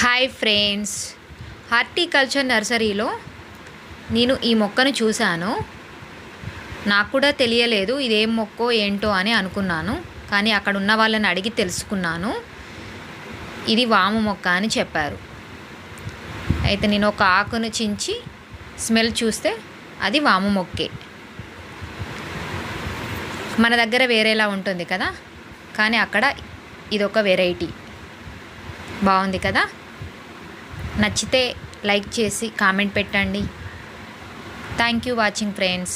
Hi friends, horticulture నర్సరీలో నేను ఈ మొక్కను చూశాను. నాకు కూడా తెలియలేదు ఇదేం మొక్కో ఏంటో అని అనుకున్నాను. కానీ అక్కడ ఉన్న వాళ్ళని అడిగి తెలుసుకున్నాను. ఇది వాము మొక్క అని చెప్పారు. అయితే నేను ఒక ఆకును చించి స్మెల్ చూస్తే అది వాము మొక్కే. మన దగ్గర వేరేలా ఉంటుంది కదా, కానీ అక్కడ ఇదొక వెరైటీ. బాగుంది కదా. నచ్చితే లైక్ చేసి కామెంట్ పెట్టండి. Thank you watching friends.